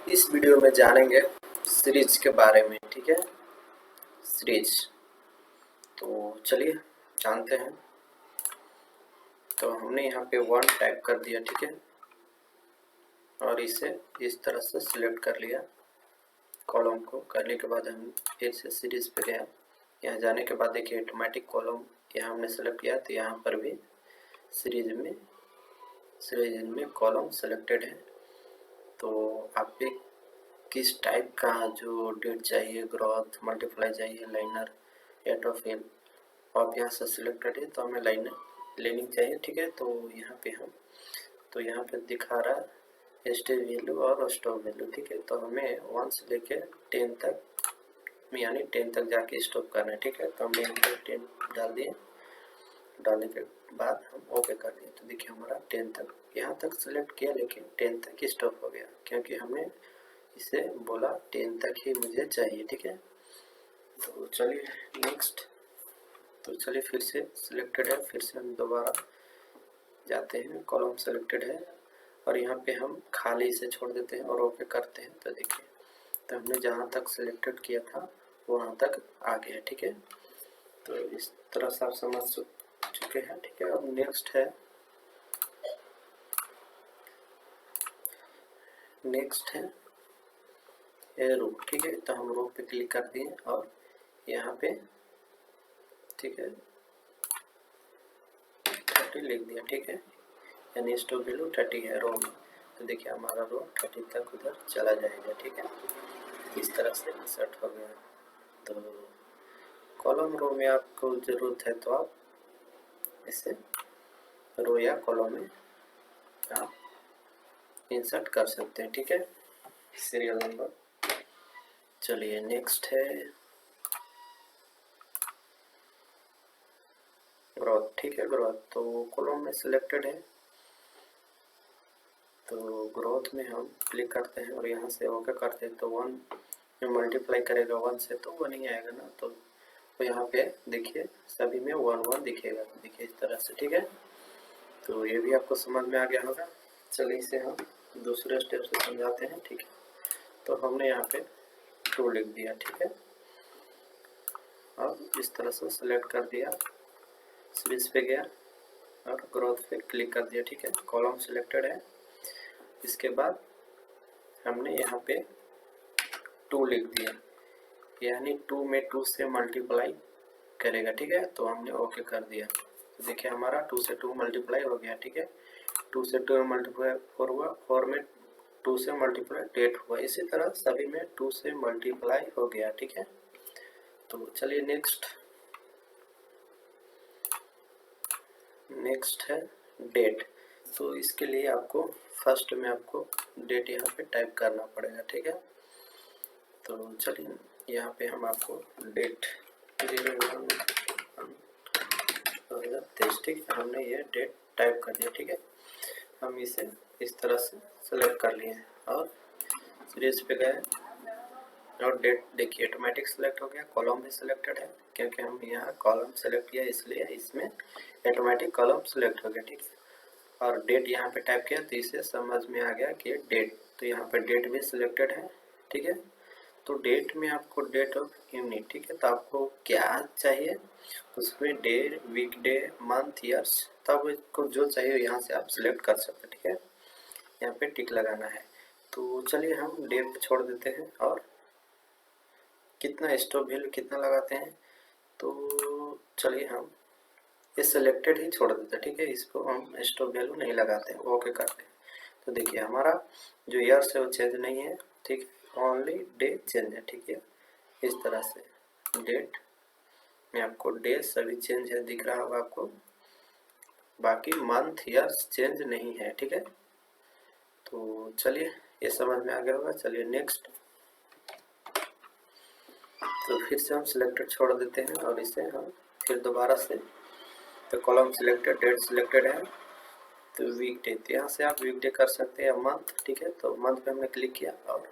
इस वीडियो में जानेंगे सीरीज के बारे में। ठीक है, सीरीज तो चलिए जानते हैं। तो हमने यहाँ पे 1 टाइप कर दिया, ठीक है, और इसे इस तरह से सिलेक्ट कर लिया। कॉलम को करने के बाद हम फिर से सीरीज पे गया। यहाँ जाने के बाद देखिए ऑटोमेटिक कॉलम यहाँ हमने सेलेक्ट किया, तो यहाँ पर भी सीरीज में कॉलम सेलेक्टेड है। तो आप पे किस टाइप का जो डेट चाहिए, ग्रोथ, मल्टीप्लाई चाहिए, लाइनर या टॉफिल, आप यहाँ से सिलेक्टेड है तो हमें लाइनर लेनी चाहिए। ठीक है, तो यहाँ पे दिखा रहा है स्टेज वैल्यू और स्टॉप वैल्यू। ठीक है, तो हमें 1 से लेके 10 तक, यानी 10 तक जाके स्टॉप करना है। ठीक है, तो हमने यहाँ पे 10 डाल दिए। डालने के बाद हम ओके कर दिए। तो देखिए हमारा 10 तक यहाँ तक सिलेक्ट किया, लेकिन 10 तक ही स्टॉप हो गया, क्योंकि हमें इसे बोला 10 तक ही मुझे चाहिए। ठीक है, तो चलिए नेक्स्ट। तो चलिए फिर से सिलेक्टेड है, फिर से हम दोबारा जाते हैं। कॉलम सेलेक्टेड है और यहाँ पे हम खाली इसे छोड़ देते हैं और ओके करते हैं। तो देखिए, तो हमने जहाँ तक सिलेक्टेड किया था वहाँ तक आ गया। ठीक है, तो इस तरह से आप समझ चुके हैं। ठीक है, अब नेक्स्ट है रो। ठीक है, तो हम रो पे क्लिक कर दिए और यहाँ पे ठीक है 30 लिख दिया। ठीक है, यानी स्टॉप वैल्यू 30 है रो में। तो देखिए हमारा रो 30 तक उधर चला जाएगा। ठीक है, इस तरह से इंसर्ट हो गया। तो कॉलम रो में आपको ज़रूरत है तो आप इसे रो या कॉलम में आप इंसर्ट कर सकते हैं। ठीक है, सीरियल नंबर। चलिए नेक्स्ट है ग्रोथ। ठीक है, ग्रोथ तो कॉलम में सिलेक्टेड है, तो ग्रोथ में हम क्लिक करते हैं और यहाँ से ओके करते हैं। तो 1 में मल्टीप्लाई करेगा 1 से तो 1 ही आएगा ना। तो यहाँ पे देखिए सभी में 1 1 दिखेगा। देखिए इस तरह से। ठीक है, तो ये भी आपको समझ में आ गया होगा। चलिए इसे हम दूसरे स्टेप से समझाते हैं। ठीक है, तो हमने यहाँ पे 2 लिख दिया। ठीक है, अब इस तरह से सेलेक्ट कर दिया, सीरीज पे गया और ग्रोथ पे क्लिक कर दिया। ठीक है, कॉलम सिलेक्टेड है। इसके बाद हमने यहाँ पे 2 लिख दिया, यानी 2 में 2 से मल्टीप्लाई करेगा। ठीक है, तो हमने ओके कर दिया। तो देखिए हमारा 2 से 2 मल्टीप्लाई हो गया। ठीक है, 2 से 2 मल्टीप्लाई 4 हुआ, 4 में 2 से मल्टीप्लाई 8 हुआ। इसी तरह सभी में 2 से मल्टीप्लाई हो गया। ठीक है, तो चलिए नेक्स्ट है डेट। तो इसके लिए आपको फर्स्ट में आपको डेट यहाँ पे टाइप करना पड़ेगा। ठीक है, तो चलिए यहाँ पे हम आपको डेट 01/2023। ठीक है, हमने ये डेट टाइप कर दिया। ठीक है, हम इसे इस तरह से सेलेक्ट कर लिए और सीरीज पे गए और डेट देखिए ऑटोमेटिक सेलेक्ट हो गया। कॉलम भी सिलेक्टेड है, क्योंकि हम यहाँ कॉलम सेलेक्ट किया इसलिए इसमें ऑटोमेटिक कॉलम सेलेक्ट हो गया। ठीक है, और डेट यहाँ पे टाइप किया तो इसे समझ में आ गया कि डेट, तो यहाँ पे डेट भी सिलेक्टेड है। ठीक है, तो डेट में आपको डेट ऑफ यूनिट। ठीक है, तो आपको क्या चाहिए उसमें, day, week day, month, years, तो आपको जो चाहिए यहाँ से आप सिलेक्ट कर सकते हैं। ठीक है, यहाँ पे टिक लगाना है। तो चलिए हम डे पे छोड़ देते हैं और कितना स्टॉप वैल्यू कितना लगाते हैं। तो चलिए हम ये सिलेक्टेड ही छोड़ देते हैं। ठीक है, इसको हम स्टॉप वैल्यू नहीं लगाते हैं, ओके करते हैं। तो देखिए हमारा जो ईयर्स है वो चेंज नहीं है। ठीक है, ओनली डे चेंज है। ठीक है, इस तरह से डेट में आपको डे सभी चेंज है दिख रहा होगा आपको, बाकी मंथ ईयर्स चेंज नहीं है। ठीक है, तो चलिए ये समझ में आ गया होगा। चलिए नेक्स्ट। तो फिर से हम सिलेक्टेड छोड़ देते हैं और इसे हम फिर दोबारा से, तो कॉलम सिलेक्टेड, डेट सिलेक्टेड है, तो वीक डे, तो यहाँ से आप वीक डे कर सकते हैं, मंथ। ठीक है, तो मंथ पे हमने क्लिक किया और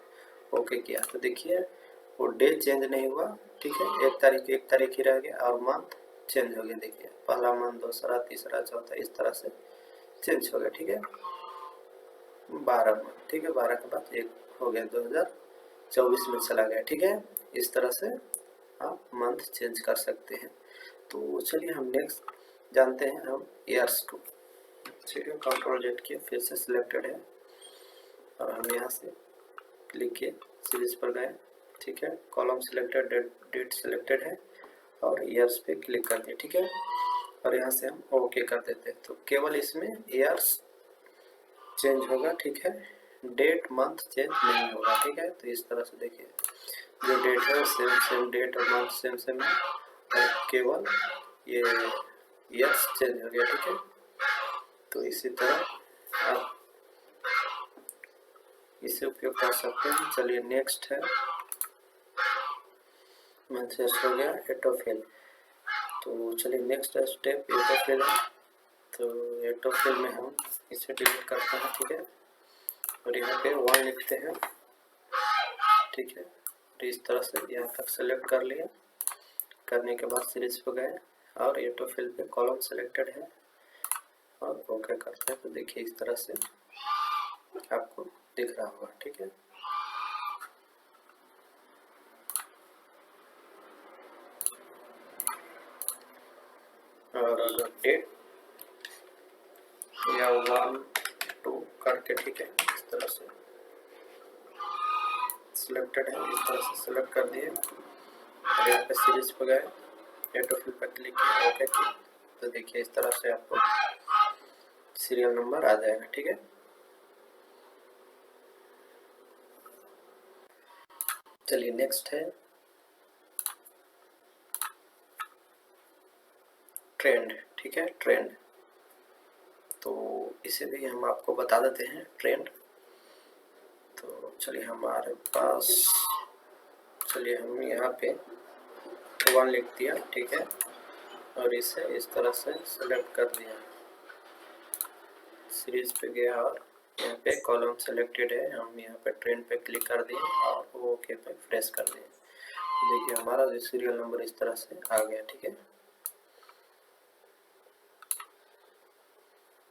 ओके किया। तो देखिए वो डे चेंज नहीं हुआ। ठीक है, एक तारीख ही रह गया और मंथ चेंज हो गया। देखिए पहला मंथ, दूसरा, तीसरा, चौथा, इस तरह से चेंज हो गया। ठीक है, 12 मंथ, ठीक है। 12 के बाद एक हो गया 2024 में चला गया, ठीक है। इस तरह से आप मंथ चेंज कर सकते हैं। तो चलिए हम नेक्स्ट जानते हैं हम ईयर्स को, ठीक है। कंट्रोल जेड किया, फिर से सिलेक्टेड है और हम यहाँ से क्लिक किए, सीरीज पर गए, ठीक है। कॉलम सिलेक्टेड, डेट सिलेक्टेड है और ईयर्स पे क्लिक कर दिए, ठीक है। और यहाँ से हम ओके कर देते हैं। तो केवल इसमें ईयर्स चेंज होगा, ठीक है, डेट मंथ चेंज नहीं होगा, ठीक है। तो इस तरह से देखिए जो डेट है सेम सेम डेट और मंथ सेम सेम है और केवल ये ईयर्स चेंज हो गया, ठीक है। तो इसी तरह आप इसे उपयोग कर सकते हैं। चलिए नेक्स्ट है मंथ हो गया एटोफिल। तो चलिए नेक्स्ट स्टेप एटोफिल है। तो एटोफिल में हम इसे डिलीट करते हैं, ठीक है। और यहाँ पे 1 लिखते हैं, ठीक है। तो इस तरह से यहाँ तक सेलेक्ट कर लिया। करने के बाद सीरीज पे गए और एटोफिल पे कॉलम सेलेक्टेड है और ओके करते हैं। तो देखिए इस तरह से आपको दिख रहा होगा, ठीक है। और अगर डेट या 1 2 करके, ठीक है, इस तरह से सिलेक्टेड है, इस तरह से सिलेक्ट कर दिए और यहाँ पे सीरीज पे गए, एटोफिल पर क्लिक किया, ओके किया। तो देखिए इस तरह से आपको सीरियल नंबर आ जाएगा, ठीक है। चलिए नेक्स्ट है ट्रेंड, ठीक है, ट्रेंड। तो इसे भी हम आपको बता देते हैं ट्रेंड। तो चलिए हमारे पास, चलिए हम यहाँ पे 1 लिख दिया, ठीक है। और इसे इस तरह से सेलेक्ट कर दिया, सीरीज पे गया और यहाँ पे कॉलम सेलेक्टेड है, हम यहाँ पे ट्रेंड पे क्लिक कर दिए और ओके पे प्रेस कर दिए। देखिए हमारा जो सीरियल नंबर इस तरह से आ गया, ठीक है।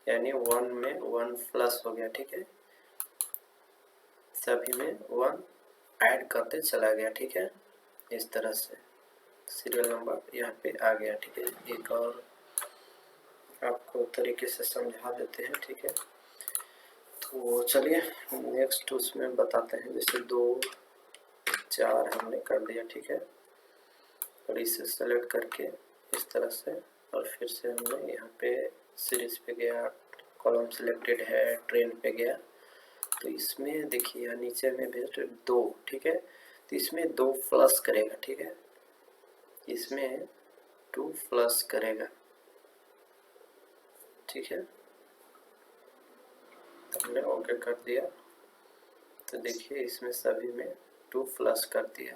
यानी 1 में 1 प्लस हो गया, ठीक है। सभी में 1 ऐड करते चला गया, ठीक है। इस तरह से सीरियल नंबर यहाँ पे आ गया, ठीक है। एक और आपको तरीके से समझा देते हैं, ठीक है। तो चलिए नेक्स्ट उसमें बताते हैं। जैसे 2 4 हमने कर दिया, ठीक है। और इसे सेलेक्ट करके इस तरह से और फिर से हमने यहाँ पे सीरीज पे गया, कॉलम सिलेक्टेड है, ट्रेंड पे गया। तो इसमें देखिए नीचे में भी 2, ठीक है। तो इसमें 2 प्लस करेगा, ठीक है। इसमें 2 प्लस करेगा, ठीक है। तो हमने ओके कर दिया। तो देखिए इसमें सभी में 2 प्लस कर दिया।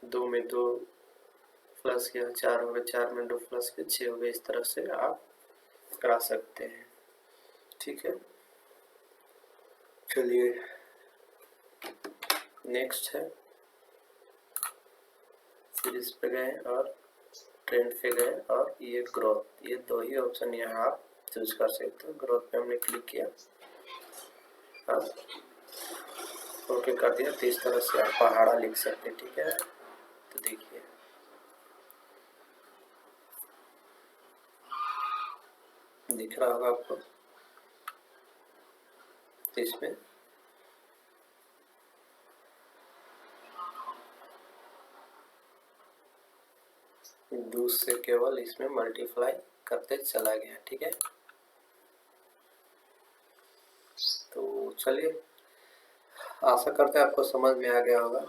2 में 2 प्लस किया, 4 हो गए, 4 में 2 प्लस किया, 6 हो गए। इस तरह से आप करा सकते हैं, ठीक है। चलिए नेक्स्ट है सीरीज पे गए और ट्रेंड पे गए और ये ग्रोथ, ये 2 ही ऑप्शन यहाँ आप चूज कर सकते हो। ग्रोथ पे हमने क्लिक किया और ओके कर दिया। तो इस तरह से आप पहाड़ा लिख सकते हैं, ठीक है। तो देखिए दिख रहा होगा आपको। तो इसमें से केवल इसमें मल्टीप्लाई करते चला गया, ठीक है। तो चलिए आशा करते हैं आपको समझ में आ गया होगा।